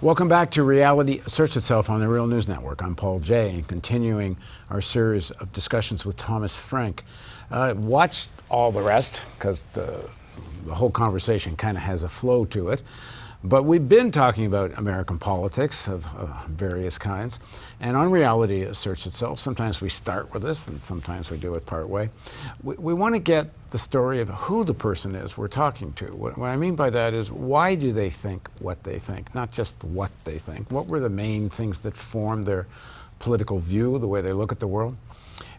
Welcome back to Reality Asserts Itself on the Real News Network. I'm Paul Jay, and continuing our series of discussions with Thomas Frank. Watched all the rest, because the whole conversation kind of has a flow to it. But we've been talking about American politics of various kinds. And on Reality Asserts Itself, sometimes we start with this and sometimes we do it part way. We want to get the story of who the person is we're talking to. What I mean by that is, why do they think what they think? Not just what they think. What were the main things that formed their political view, the way they look at the world?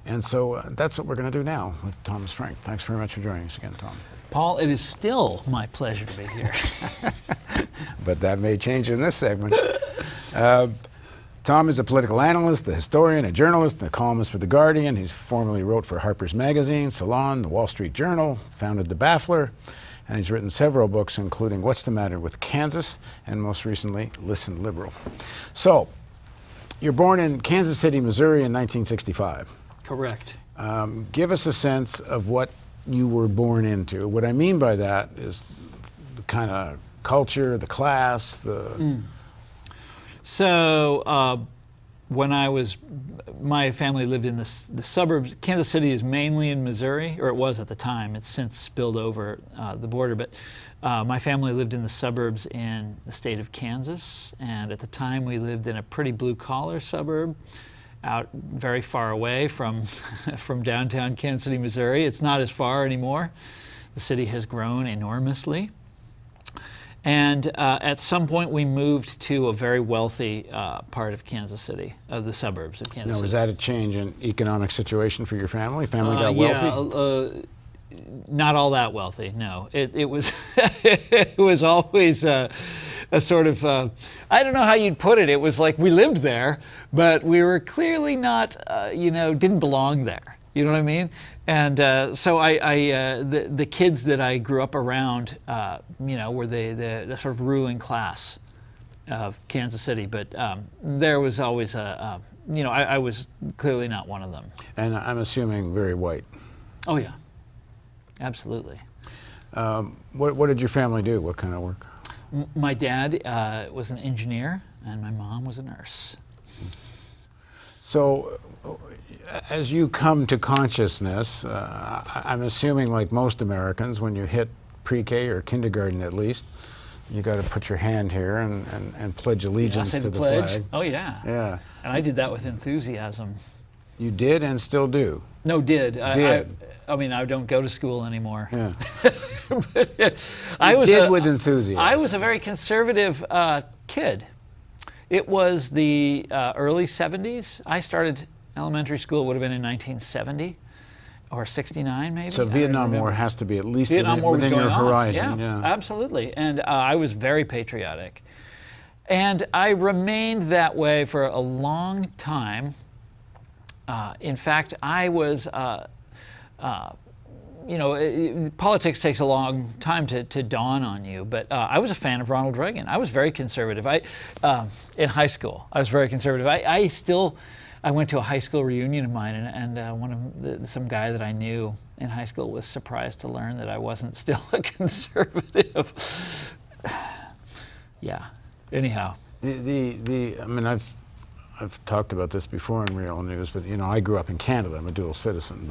And so that's what we're going to do now with Thomas Frank. Thanks very much for joining us again, Tom. Paul, it is still my pleasure to be here. But that may change in this segment. Tom is a political analyst, a historian, a journalist, a columnist for The Guardian. He's formerly wrote for Harper's Magazine, Salon, The Wall Street Journal, founded The Baffler, and he's written several books, including What's the Matter with Kansas, and most recently, Listen Liberal. So, you're born in Kansas City, Missouri in 1965. Correct. Give us a sense of what you were born into. What I mean by that is the kind of culture, the class, the... So when my family lived in the suburbs. Kansas City is mainly in Missouri, or it was at the time. It's since spilled over the border. But my family lived in the suburbs in the state of Kansas. And at the time, we lived in a pretty blue-collar suburb out very far away from, from downtown Kansas City, Missouri. It's not as far anymore. The city has grown enormously. And at some point, we moved to a very wealthy part of Kansas City, of the suburbs of Kansas City. Now, was that a change in economic situation for your family? Family got wealthy? Not all that wealthy, no. It was, it was always a sort of, I don't know how you'd put it. It was like we lived there, but we were clearly not, didn't belong there. You know what I mean? And so the kids that I grew up around, were the sort of ruling class of Kansas City. But there was always I was clearly not one of them. And I'm assuming very white. Oh yeah, absolutely. What did your family do? What kind of work? My dad was an engineer, and my mom was a nurse. So, as you come to consciousness, I'm assuming, like most Americans, when you hit pre-K or kindergarten at least, you got to put your hand here and pledge allegiance to the flag. Oh yeah. Yeah. And I did that with enthusiasm. You did and still do? No, did. Did. I mean, I don't go to school anymore. Yeah. I was with enthusiasm. I was a very conservative kid. It was the early 70s. I started elementary school, would have been in 1970 or 69 maybe. So Vietnam War has to be at least within your horizon. Yeah, absolutely. And I was very patriotic. And I remained that way for a long time. In fact, I was, politics takes a long time to dawn on you, but I was a fan of Ronald Reagan. I was very conservative. In high school, I was very conservative. I went to a high school reunion of mine, and some guy that I knew in high school was surprised to learn that I wasn't still a conservative. Yeah. Anyhow. I've talked about this before in Real News, but I grew up in Canada. I'm a dual citizen,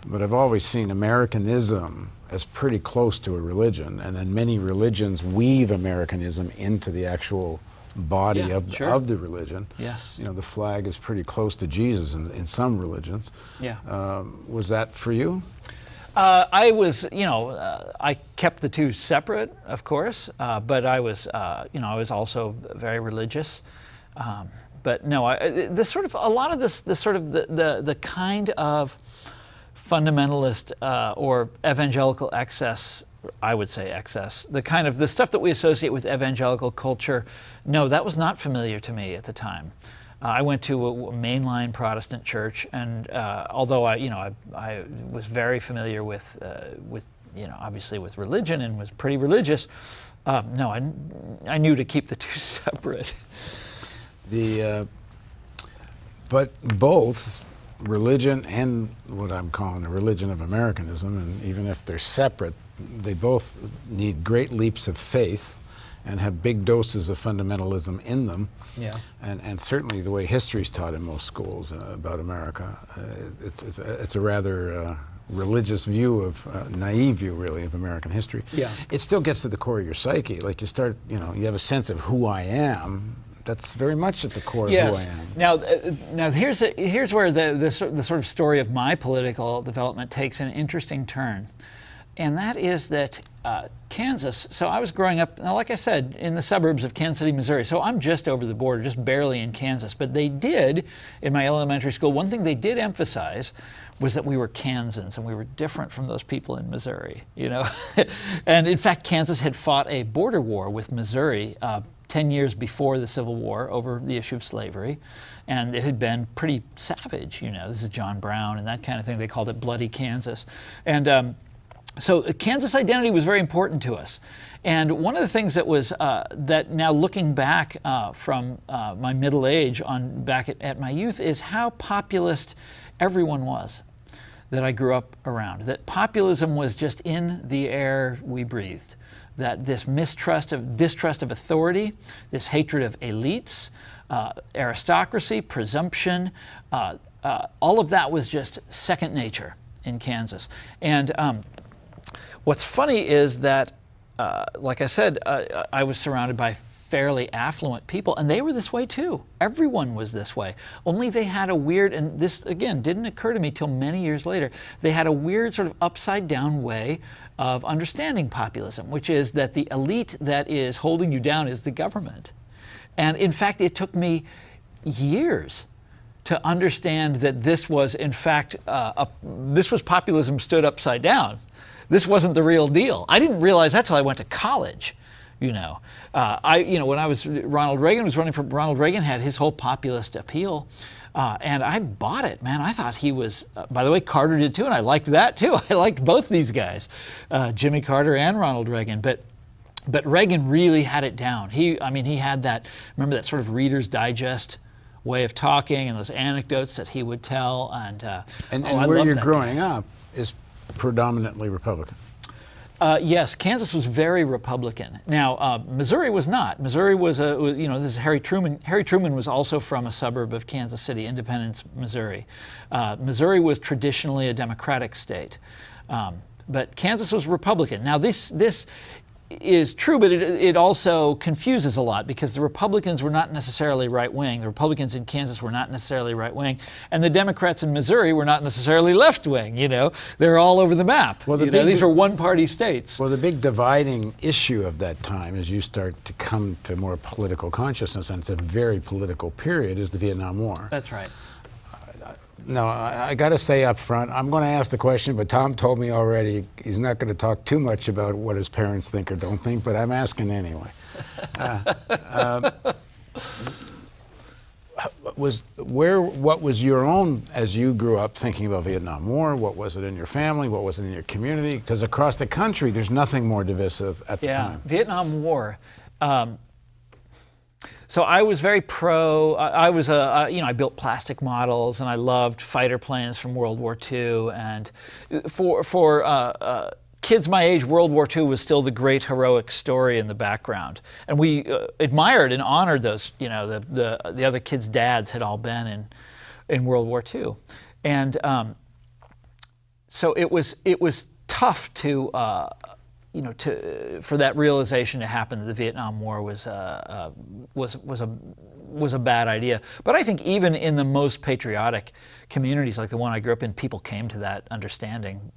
but I've always seen Americanism as pretty close to a religion, and then many religions weave Americanism into the actual body of the religion. Yes. The flag is pretty close to Jesus in some religions. Yeah. Was that for you? I was, I kept the two separate, of course, but I was also very religious. But no, the kind of fundamentalist or evangelical excess, I would say excess, the stuff that we associate with evangelical culture, no, that was not familiar to me at the time. I went to a mainline Protestant church, and although I was very familiar with obviously with religion and was pretty religious, no, I knew to keep the two separate. But both religion and what I'm calling a religion of Americanism, and even if they're separate, they both need great leaps of faith and have big doses of fundamentalism in them. Yeah. And certainly the way history is taught in most schools about America, it's a rather religious view of, naive view really of American history. Yeah. It still gets to the core of your psyche. Like you start, you have a sense of who I am. That's very much at the core of who I am. Now here's where the sort of story of my political development takes an interesting turn. And that is that Kansas, so I was growing up, now like I said, in the suburbs of Kansas City, Missouri. So I'm just over the border, just barely in Kansas. But they did, in my elementary school, one thing they did emphasize was that we were Kansans and we were different from those people in Missouri, And in fact, Kansas had fought a border war with Missouri 10 years before the Civil War over the issue of slavery. And it had been pretty savage, This is John Brown and that kind of thing. They called it Bloody Kansas. And so Kansas identity was very important to us. And one of the things that was, that now looking back from my middle age on back at my youth is how populist everyone was that I grew up around. That populism was just in the air we breathed. That this distrust of authority, this hatred of elites, aristocracy, presumption, all of that was just second nature in Kansas. And what's funny is that, like I said, I was surrounded by fairly affluent people, and they were this way too. Everyone was this way. Only they had a weird, and this again didn't occur to me till many years later, they had a weird sort of upside down way of understanding populism, which is that the elite that is holding you down is the government. And in fact, it took me years to understand that this was in fact, this was populism stood upside down. This wasn't the real deal. I didn't realize that till I went to college. When Ronald Reagan was running for, Ronald Reagan had his whole populist appeal, and I bought it, man. I thought he was, by the way, Carter did too, and I liked that too. I liked both these guys, Jimmy Carter and Ronald Reagan, but Reagan really had it down. He had that, remember that sort of Reader's Digest way of talking and those anecdotes that he would tell, and where you're growing up is predominantly Republican. Yes, Kansas was very Republican. Now, Missouri was not. Missouri was this is Harry Truman. Harry Truman was also from a suburb of Kansas City, Independence, Missouri. Missouri was traditionally a Democratic state, but Kansas was Republican. Now, this is true, but it also confuses a lot because the Republicans were not necessarily right-wing. The Republicans in Kansas were not necessarily right-wing, and the Democrats in Missouri were not necessarily left-wing. They're all over the map. Well, these are one-party states. Well, the big dividing issue of that time, as you start to come to more political consciousness, and it's a very political period, is the Vietnam War. That's right. No, I got to say up front, I'm going to ask the question, but Tom told me already he's not going to talk too much about what his parents think or don't think, but I'm asking anyway. What was your own, as you grew up thinking about Vietnam War, what was it in your family, what was it in your community? Because across the country, there's nothing more divisive at the time. Vietnam War. So I was very pro. I built plastic models, and I loved fighter planes from World War II. And for kids my age, World War II was still the great heroic story in the background, and we admired and honored those. The other kids' dads had all been in World War II, and so it was tough to. For that realization to happen that the Vietnam War was a bad idea. But I think even in the most patriotic communities like the one I grew up in, people came to that understanding.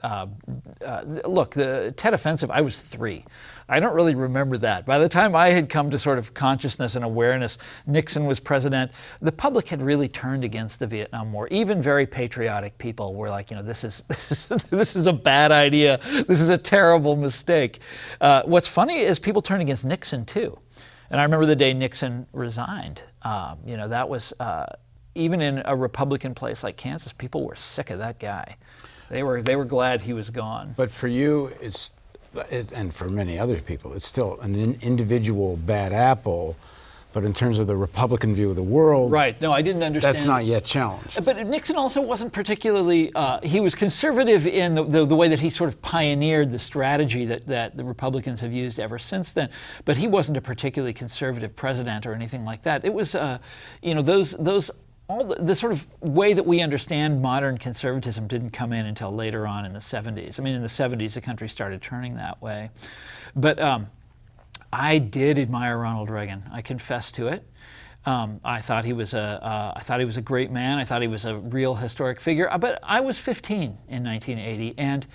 Look, the Tet Offensive, I was 3. I don't really remember that. By the time I had come to sort of consciousness and awareness, Nixon was president, the public had really turned against the Vietnam War. Even very patriotic people were like, this is a bad idea. This is a terrible mistake. What's funny is people turned against Nixon too. And I remember the day Nixon resigned. That was, even in a Republican place like Kansas, people were sick of that guy. They were glad he was gone. But for you, and for many other people, it's still an individual bad apple, But in terms of the Republican view of the world, Right. No, I didn't understand. that's not yet challenged. But Nixon also wasn't particularly, he was conservative in the way that he sort of pioneered the strategy that the Republicans have used ever since then. But he wasn't a particularly conservative president or anything like that. It was, all the sort of way that we understand modern conservatism didn't come in until later on in the 70s. I mean, in the 70s, the country started turning that way. But I did admire Ronald Reagan. I confess to it. I thought he was a great man. I thought he was a real historic figure. But I was 15 in 1980, and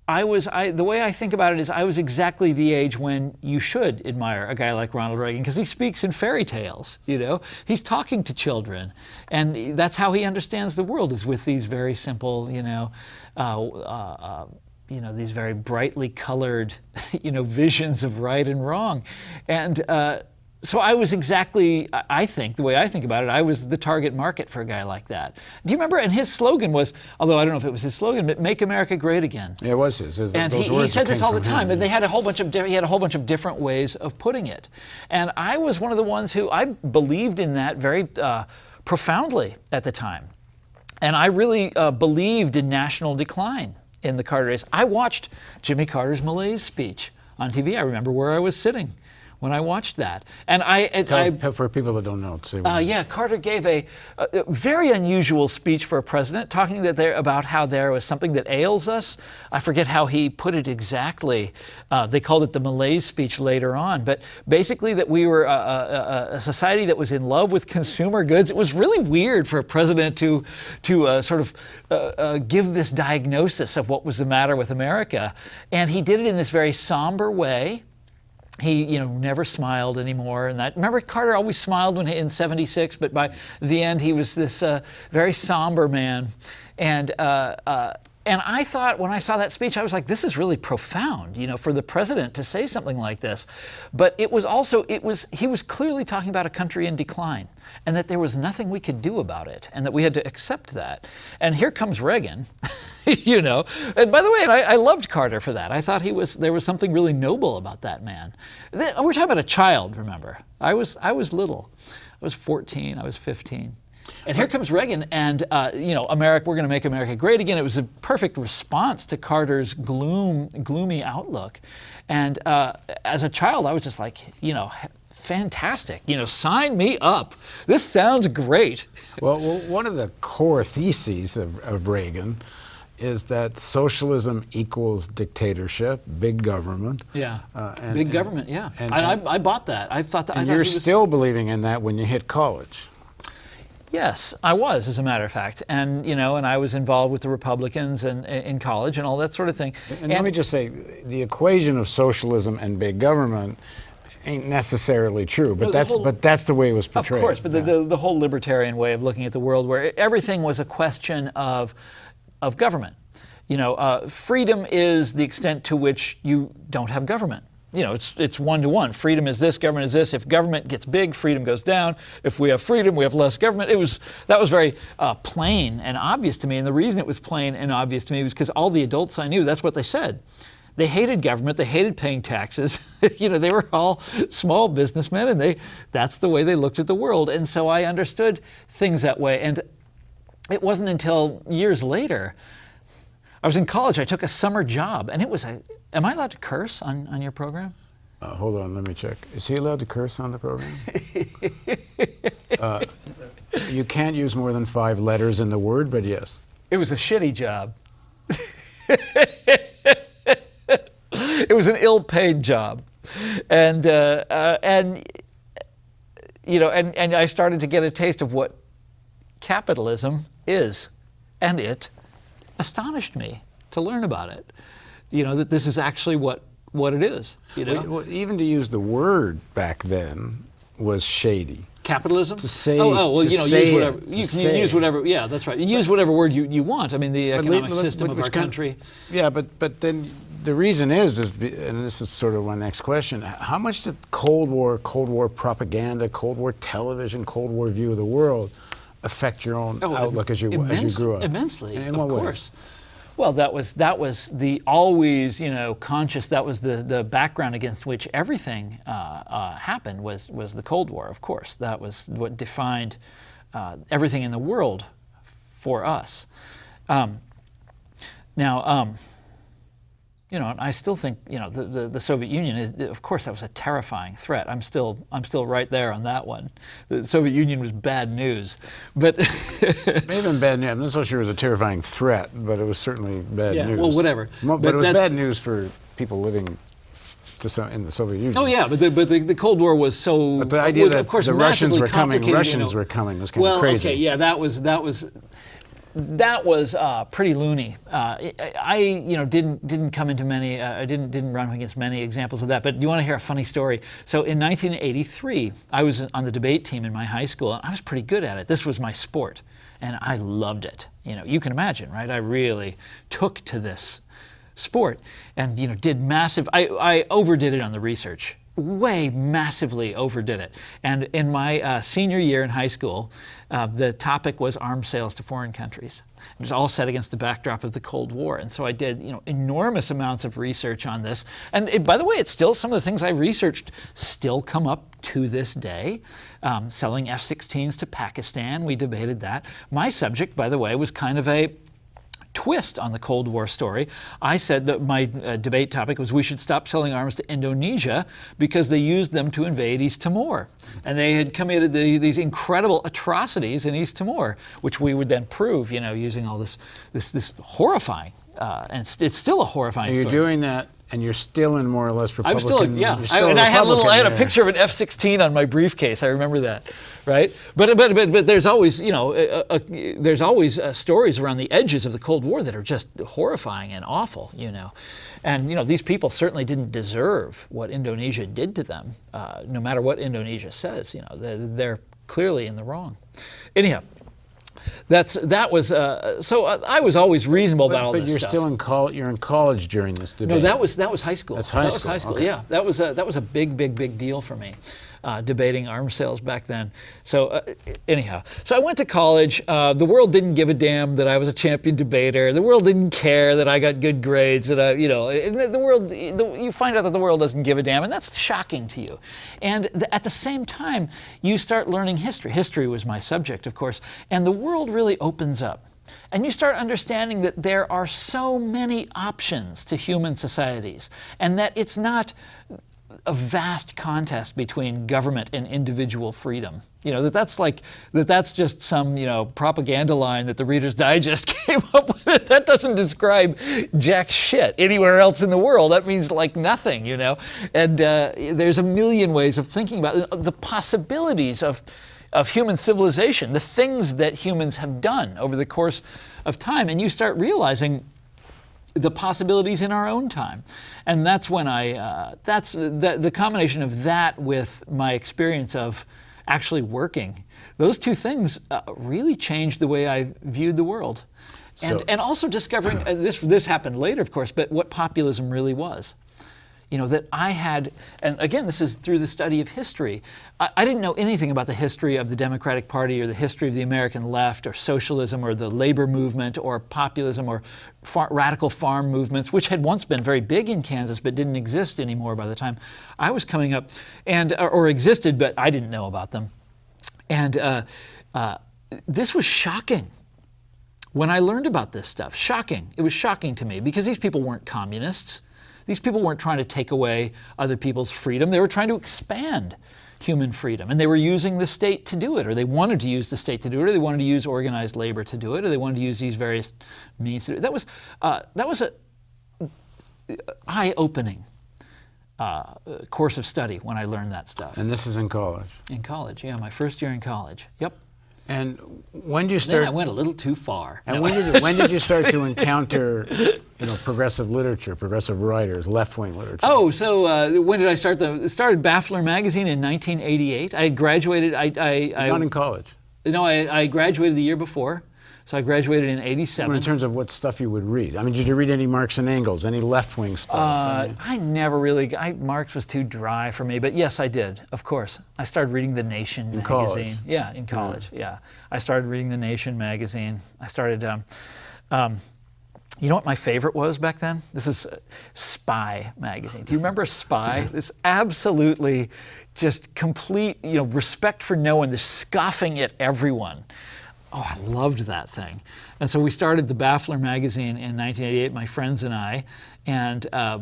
the way I think about it is I was exactly the age when you should admire a guy like Ronald Reagan, because he speaks in fairy tales, He's talking to children, and that's how he understands the world, is with these very simple, these very brightly colored, visions of right and wrong. And so I was exactly, I think, the way I think about it, I was the target market for a guy like that. Do you remember? And his slogan was, although I don't know if it was his slogan, but "Make America Great Again." Yeah, it was his. And he said this all the time, and they had a whole bunch of he had a whole bunch of different ways of putting it. And I was one of the ones who I believed in that very profoundly at the time. And I really believed in national decline in the Carter days. I watched Jimmy Carter's malaise speech on TV. I remember where I was sitting when I watched that. And for people that don't know, Carter gave a very unusual speech for a president, talking about how there was something that ails us. I forget how he put it exactly. They called it the malaise speech later on, but basically that we were a society that was in love with consumer goods. It was really weird for a president to sort of give this diagnosis of what was the matter with America, and he did it in this very somber way. He, never smiled anymore. And remember, Carter always smiled in '76, but by the end, he was this very somber man. And I thought, when I saw that speech, I was like, this is really profound, for the president to say something like this. But he was clearly talking about a country in decline, and that there was nothing we could do about it, and that we had to accept that. And here comes Reagan, And by the way, I loved Carter for that. I thought there was something really noble about that man. We're talking about a child, remember. I was little. I was 14, I was 15. And here comes Reagan, and we're going to make America great again. It was a perfect response to Carter's gloomy outlook. And as a child, I was just like, fantastic. Sign me up. This sounds great. Well, one of the core theses of Reagan is that socialism equals dictatorship, big government. Yeah, big government, yeah. And I bought that. I thought that. And you're still believing in that when you hit college. Yes, I was, as a matter of fact. And, and I was involved with the Republicans and in college and all that sort of thing. And let me just say, the equation of socialism and big government ain't necessarily true, but that's the way it was portrayed. Of course, but the whole libertarian way of looking at the world, where everything was a question of government. Freedom is the extent to which you don't have government. It's one-to-one. Freedom is this, government is this. If government gets big, freedom goes down. If we have freedom, we have less government. That was very plain and obvious to me. And the reason it was plain and obvious to me was because all the adults I knew, that's what they said. They hated government. They hated paying taxes. They were all small businessmen, and that's the way they looked at the world. And so I understood things that way. And it wasn't until years later, I was in college, I took a summer job, and it was am I allowed to curse on your program? Hold on, let me check. Is he allowed to curse on the program? You can't use more than 5 letters in the word, but yes. It was a shitty job. It was an ill-paid job. And I started to get a taste of what capitalism is, and it astonished me to learn about it. That this is actually what it is. Well, even to use the word back then was shady. Capitalism? To say, use whatever. You can use whatever. Yeah, that's right. You use whatever word you want. I mean, the economic system of our country. Yeah, but then the reason is, and this is sort of my next question, how much did Cold War propaganda, Cold War television, Cold War view of the world affect your own outlook as you grew up? Immensely, of course. Well, that was the always, conscious. That was the background against which everything happened was the Cold War. Of course, that was what defined everything in the world for us. Now, I still think, the Soviet Union, of course, that was a terrifying threat. I'm still right there on that one. The Soviet Union was bad news, but Maybe bad news. I'm not so sure it was a terrifying threat, but it was certainly bad news. Well, whatever. But it was bad news for people living in the Soviet Union. Oh yeah, but the Cold War was so. But the idea that of course, the Russians were coming, complicated, were coming was kind of crazy. Okay, yeah, that was pretty loony. I didn't come into many. I didn't run against many examples of that. But do you want to hear a funny story? So in 1983, I was on the debate team in my high school, and I was pretty good at it. This was my sport, and I loved it. You can imagine, right? I really took to this sport, and did massive. I overdid it on the research. Way massively overdid it. And in my senior year in high school, the topic was arms sales to foreign countries. It was all set against the backdrop of the Cold War. And so I did enormous amounts of research on this. And by the way, it's still, some of the things I researched still come up to this day. Selling F-16s to Pakistan, we debated that. My subject, by the way, was kind of a twist on the Cold War story. I said that my debate topic was we should stop selling arms to Indonesia because they used them to invade East Timor. And they had committed these incredible atrocities in East Timor, which we would then prove, using all this horrifying, and it's still a horrifying story. You're doing that, and you're still in more or less Republican. I'm still, yeah. I had a picture of an F-16 on my briefcase. I remember that, right? But there's always, there's always stories around the edges of the Cold War that are just horrifying and awful, And these people certainly didn't deserve what Indonesia did to them. No matter what Indonesia says, they're clearly in the wrong. Anyhow. That was so I was always reasonable about all this stuff. But you're still in college. You're in college during this debate. No, that was high school. That's high school. That was high school. Okay. Yeah, that was a big deal for me. Debating arms sales back then. So anyhow, so I went to college. The world didn't give a damn that I was a champion debater. The world didn't care that I got good grades. That the world. You find out that the world doesn't give a damn, and that's shocking to you. And at the same time, you start learning history. History was my subject, of course, and the world really opens up. And you start understanding that there are so many options to human societies, and that it's not a vast contest between government and individual freedom. That's just some, propaganda line that the Reader's Digest came up with. That doesn't describe jack shit anywhere else in the world. That means like nothing, And there's a million ways of thinking about it. The possibilities of human civilization, the things that humans have done over the course of time. And you start realizing the possibilities in our own time. And that's when the combination of that with my experience of actually working, those two things really changed the way I viewed the world. And also discovering, this happened later, of course, but what populism really was. That I had, and again, this is through the study of history. I didn't know anything about the history of the Democratic Party or the history of the American left or socialism or the labor movement or populism or radical farm movements, which had once been very big in Kansas but didn't exist anymore by the time I was coming up, or existed, but I didn't know about them. And this was shocking. When I learned about this stuff, shocking. It was shocking to me because these people weren't communists. These people weren't trying to take away other people's freedom. They were trying to expand human freedom. And they were using the state to do it, or they wanted to use the state to do it, or they wanted to use organized labor to do it, or they wanted to use these various means to do it. That was an eye-opening course of study when I learned that stuff. And this is in college? In college, yeah. My first year in college. Yep. And when did you start? Then I went a little too far. And when did you start to encounter, progressive literature, progressive writers, left-wing literature? Oh, so when did I start? Started Baffler magazine in 1988. I graduated. Not in college. No, I graduated the year before. So I graduated in '87. In terms of what stuff you would read, did you read any Marx and Engels, any left-wing stuff? I never really. Marx was too dry for me, but yes, I did. Of course, I started reading The Nation magazine. College. Yeah, in college. Yeah, I started reading The Nation magazine. I started. You know what my favorite was back then? This is Spy magazine. Do you remember Spy? This absolutely just complete, respect for no one, this scoffing at everyone. Oh, I loved that thing. And so we started the Baffler magazine in 1988, my friends and I, and a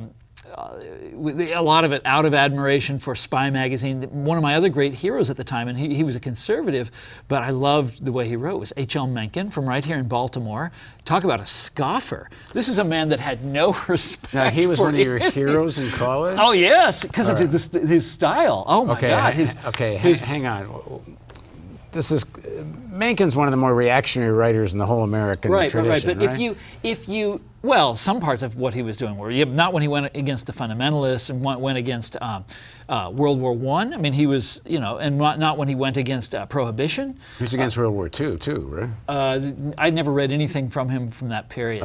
lot of it out of admiration for Spy magazine. One of my other great heroes at the time, and he was a conservative, but I loved the way he wrote, was H.L. Mencken from right here in Baltimore. Talk about a scoffer. This is a man that had no respect. Now, he was for one of your anything. heroes in college? Oh, yes, because of his style. Oh, my God. Hang on. This is Mencken's one of the more reactionary writers in the whole American tradition, right. But if you, well, some parts of what he was doing were not when he went against the fundamentalists and went against World War I. I mean, he was, and not when he went against prohibition. He was against World War II too, right? I never read anything from him from that period.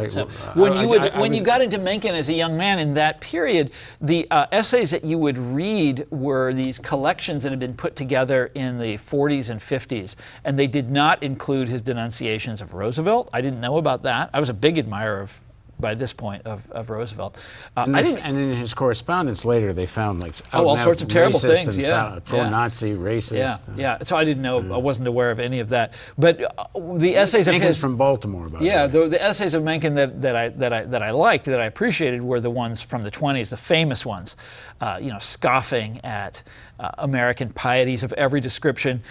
When you got into Mencken as a young man in that period, the essays that you would read were these collections that had been put together in the 40s and 50s, and they did not include his denunciations of Roosevelt. I didn't know about that. I was a big admirer by this point of Roosevelt. And in his correspondence later, they found all sorts of terrible things. Pro-Nazi, racist. Yeah. So I didn't know. I wasn't aware of any of that. But the essays of Mencken's from Baltimore, by the way. Yeah, the essays of Mencken that I liked, that I appreciated, were the ones from the 20s, the famous ones. Scoffing at American pieties of every description.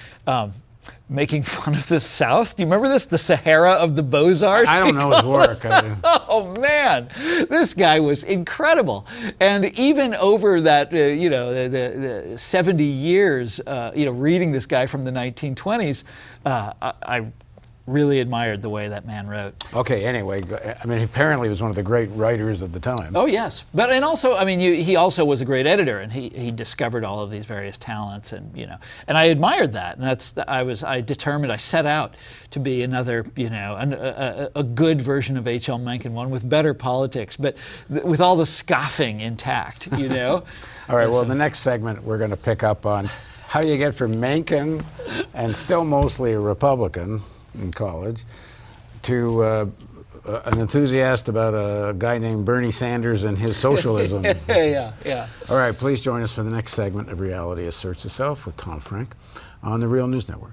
Making fun of the South. Do you remember this? The Sahara of the Beaux-Arts? I don't know his work. Oh, man. This guy was incredible. And even over that, the 70 years, reading this guy from the 1920s, I really admired the way that man wrote. Okay, anyway, I mean, apparently he was one of the great writers of the time. Oh, yes. And also, I mean, he also was a great editor, and he discovered all of these various talents, and I admired that. And I set out to be another, a good version of H.L. Mencken, one with better politics, but with all the scoffing intact, All right, well, the next segment we're going to pick up on how you get from Mencken, and still mostly a Republican in college, to an enthusiast about a guy named Bernie Sanders and his socialism. Yeah. All right, please join us for the next segment of Reality Asserts Itself with Tom Frank on the Real News Network.